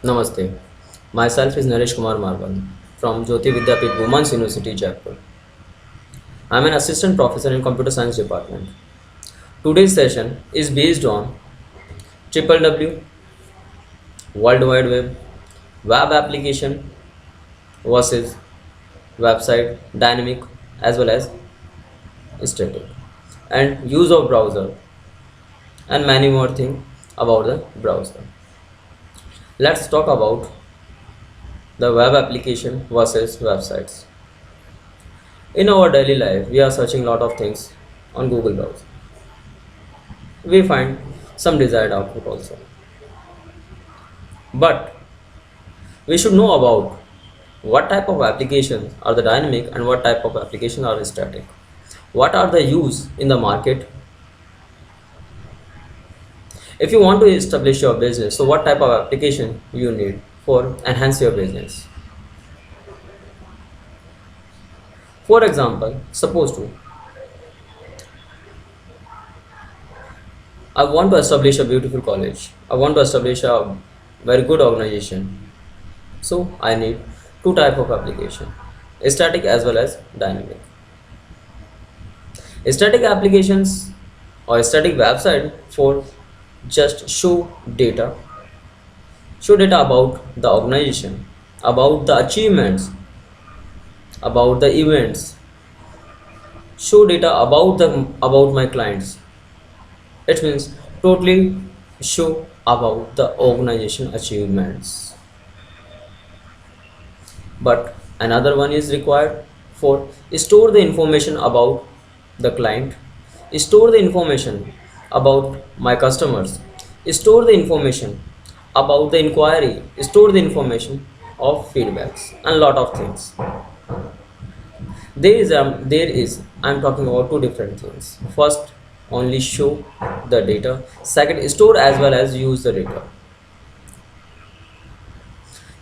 Namaste. Myself is Naresh Kumar Marwan from Jyoti Vidyapit Women's University, Jaipur. I am an assistant professor in computer science department. Today's session is based on triple W, World Wide Web, web application versus website, dynamic as well as static, and use of browser and many more things about the browser. Let's talk about the web application versus websites. In our daily life, we are searching a lot of things on Google browser. We find some desired output also. But we should know about what type of applications are the dynamic and what type of applications are static. What are the use in the market? If you want to establish your business, so what type of application you need for enhance your business? For example, suppose to I want to establish a beautiful college. I want to establish a very good organization. So I need two type of application, static as well as dynamic. Static applications or static website for just show data about the organization, about the achievements, about the events, show data about my clients. It means totally show about the organization achievements. But another one is required for store the information about the client, store the information about my customers, store the information about the inquiry, store the information of feedbacks and lot of things. There is I'm talking about two different things. First, only show the data. Second, store as well as use the data.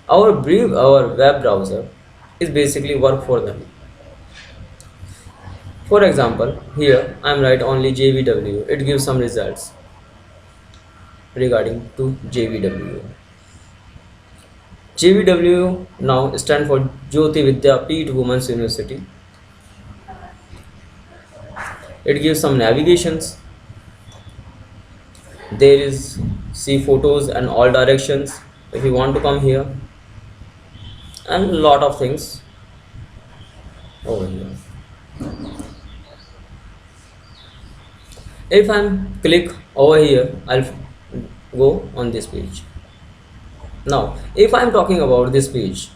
Our web browser is basically work for them. For example, here I'm write only JVW. It gives some results regarding to JVW. JVW now stand for Jyoti Vidyapeeth Women's University. It gives some navigations. There is see photos and all directions if you want to come here, and lot of things over here. If I'm click over here, I'll go on this page. Now, if I'm talking about this page,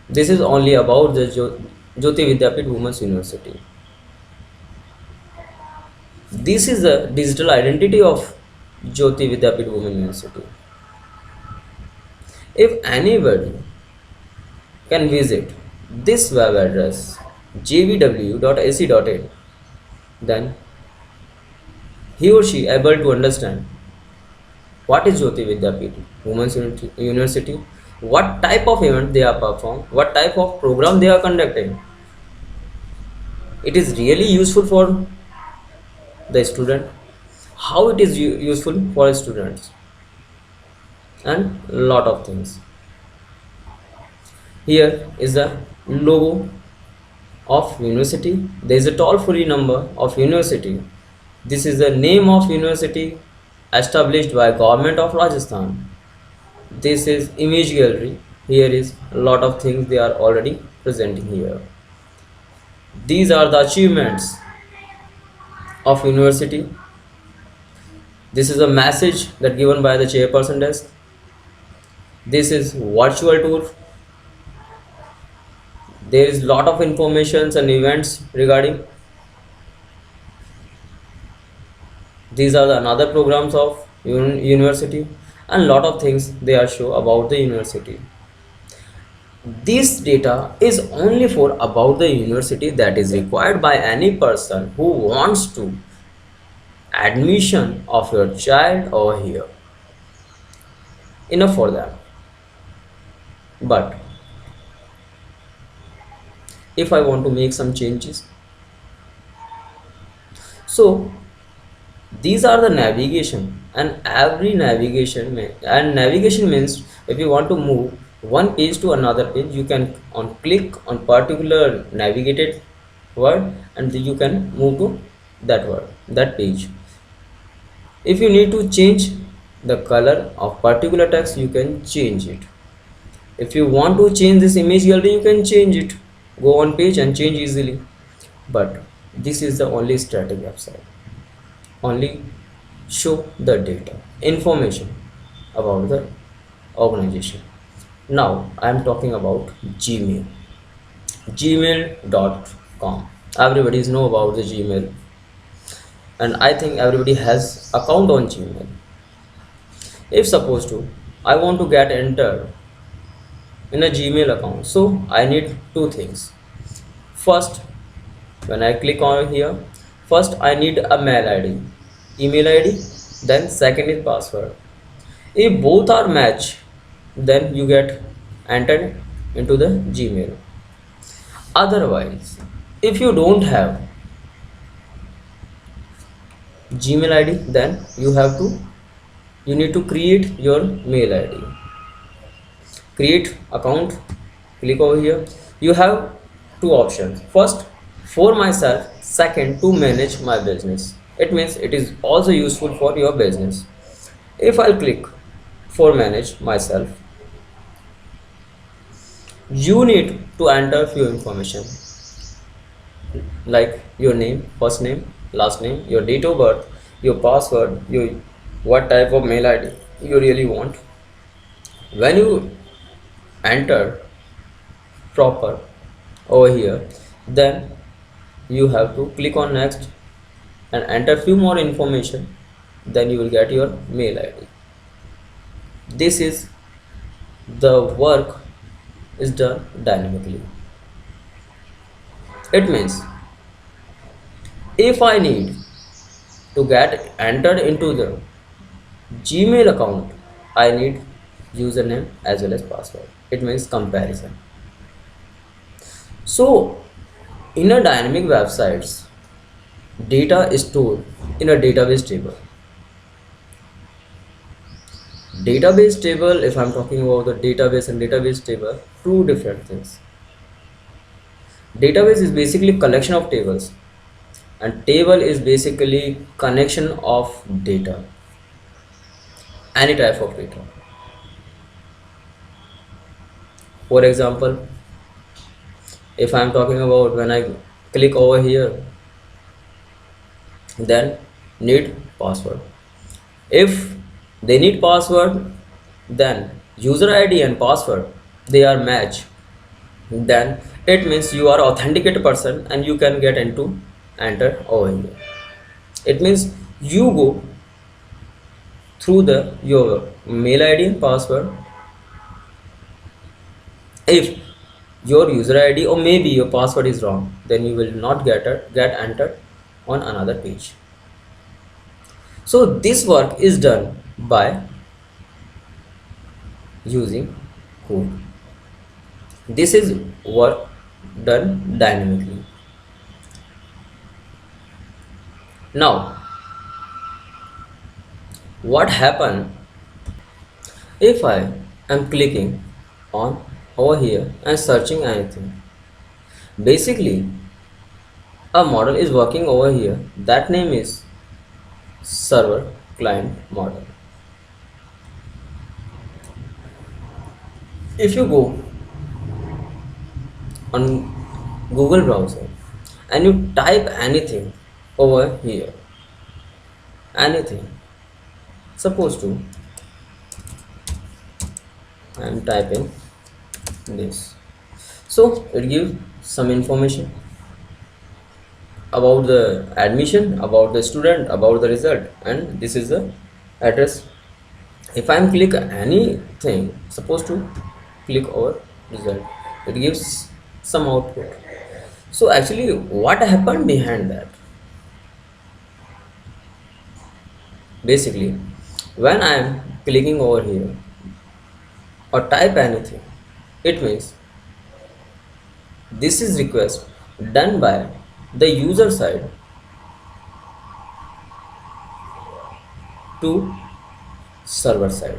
this is only about the Jyoti Vidyapit Women's University. This is the digital identity of Jyoti Vidyapit Women's University. If anybody can visit this web address jvw.ac.in, then he or she able to understand what is Jyoti Vidyapit Women's University, what type of event they are perform, what type of program they are conducting. It is really useful for the student, how it is useful for students, and lot of things. Here is the logo of university. There is a toll-free number of university. This is the name of university established by government of Rajasthan. This is image gallery. Here is a lot of things they are already presenting here. These are the achievements of university. This is a message that given by the chairperson desk. This is virtual tour. There is lot of informations and events regarding. These are the another programs of university, and lot of things they are show about the university. This data is only for about the university that is required by any person who wants to admission of your child over here. Enough for that. But if I want to make some changes, so these are the navigation, and every navigation and navigation means If you want to move one page to another page, you can on click on particular navigated word, and you can move to that word, that page. If you need to change the color of particular text, you can change it. If you want to change this image gallery, you can change it. Go on page and change easily. But this is the only static website. Only show the data, information about the organization. Now I am talking about Gmail. Gmail.com. Everybody know about the Gmail, and I think everybody has account on Gmail. If supposed to, I want to get entered in a Gmail account, so I need two things. First, when I click on here, first I need a mail ID, email ID, then second is password. If both are match, then you get entered into the Gmail. Otherwise, if you don't have Gmail ID, then you need to create your mail ID. Create account, click over here. You have two options. First, for myself, second, to manage my business. It means it is also useful for your business. If I'll click for manage myself, you need to enter few information like your name, first name, last name, your date of birth, your password, your what type of mail ID you really want. When you enter proper over here, then you have to click on next and enter few more information, then you will get your mail ID. This is the work is done dynamically. It means if I need to get entered into the Gmail account, I need username as well as password. It means comparison. So in a dynamic websites, data is stored in a database table. Database table, if I'm talking about the database and database table, two different things. Database is basically collection of tables, and table is basically connection of data, any type of data. For example, if I'm talking about when I click over here, then need password. If they need password, then user ID and password they are match, then it means you are authenticated person and you can get into enter over here. It means you go through the your mail ID and password. If your user ID or maybe your password is wrong, then you will not get entered on another page. So this work is done by using code. This is work done dynamically. Now, what happen if I am clicking on over here and searching anything? Basically, a model is working over here. That name is server client model. If you go on Google browser and you type anything over here, anything, suppose to I am typing this, so it gives some information about the admission, about the student, about the result, and this is the address. If I am click anything, suppose to click over result, it gives some output. So actually what happened behind that? Basically, when I am clicking over here or type anything, it means this is request done by the user side to server side.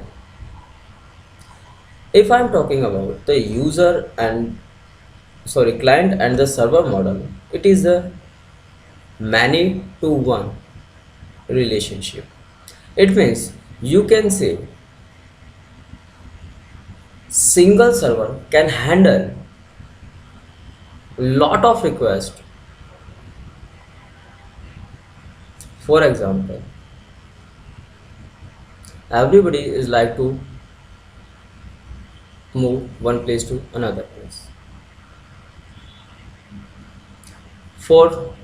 If I'm talking about the user and client and the server model, it is a many to one relationship. It means you can say single server can handle lot of requests. For example, everybody is like to move one place to another place for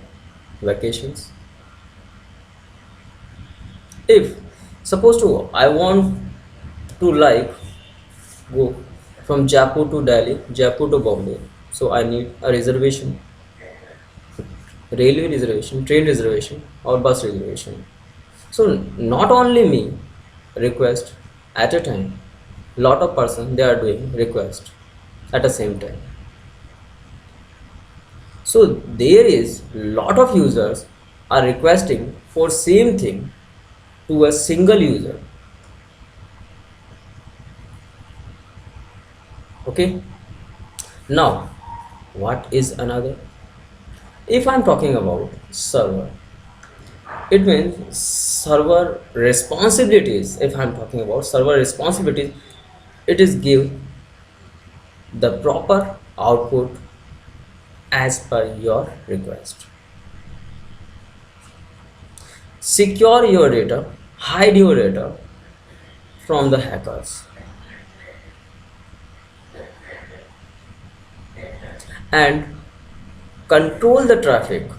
vacations. If suppose to I want to like go from Jaipur to Delhi, Jaipur to Bombay, so I need a reservation, railway reservation, train reservation, or bus reservation. So not only me request at a time, lot of person they are doing request at the same time. So there is lot of users are requesting for same thing to a single user. Okay. Now what is another? If I'm talking about server, it means server responsibilities. If I'm talking about server responsibilities, it is give the proper output as per your request. Secure your data, hide your data from the hackers, and control the traffic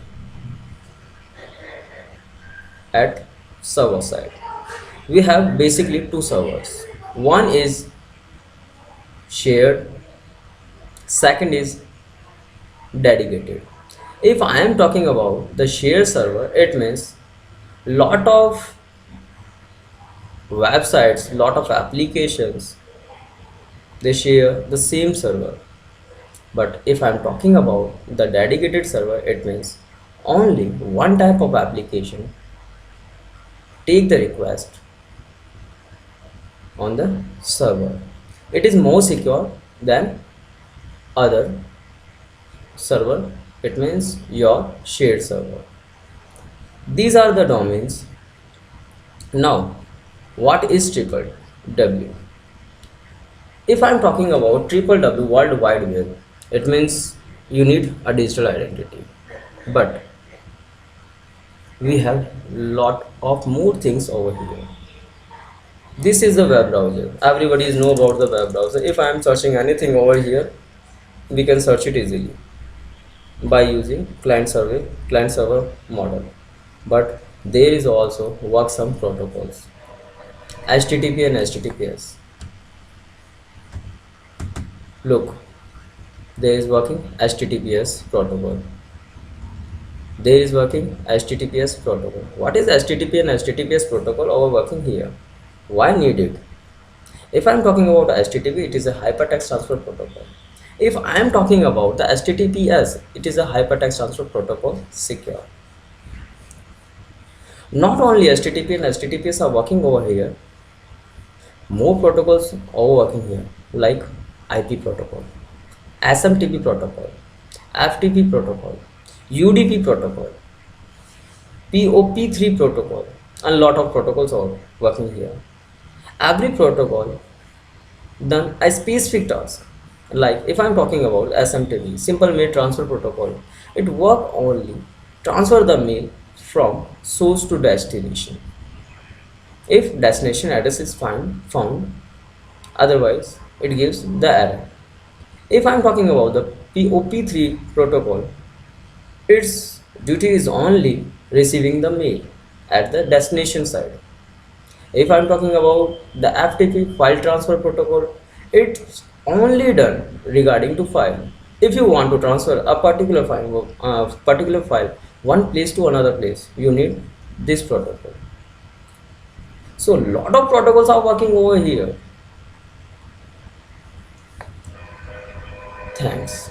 at server side. We have basically two servers. One is shared, second is dedicated. If I am talking about the shared server, it means lot of websites, lot of applications, they share the same server. But if I'm talking about the dedicated server, it means only one type of application take the request on the server. It is more secure than other server. It means your shared server. These are the domains. Now, what is triple W? If I'm talking about triple W, World Wide Web, it means you need a digital identity. But we have lot of more things over here. This is the web browser. Everybody is know about the web browser. If I am searching anything over here, we can search it easily by using client server model. But there is also work some protocols, HTTP and HTTPS. Look, there is working HTTPS protocol. There is working HTTPS protocol. What is HTTP and HTTPS protocol over working here? Why need it? If I am talking about HTTP, it is a hypertext transfer protocol. If I am talking about the HTTPS, it is a hypertext transfer protocol secure. Not only HTTP and HTTPS are working over here, more protocols are working here like IP protocol, SMTP protocol, FTP protocol, UDP protocol, POP3 protocol, and lot of protocols are working here. Every protocol done a specific task. Like if I'm talking about SMTP, simple mail transfer protocol, it work only transfer the mail from source to destination. If destination address is found, otherwise it gives the error. If I'm talking about the POP3 protocol, its duty is only receiving the mail at the destination side. If I'm talking about the FTP file transfer protocol, it's only done regarding to file. If you want to transfer a particular file one place to another place, you need this protocol. So lot of protocols are working over here. Thanks.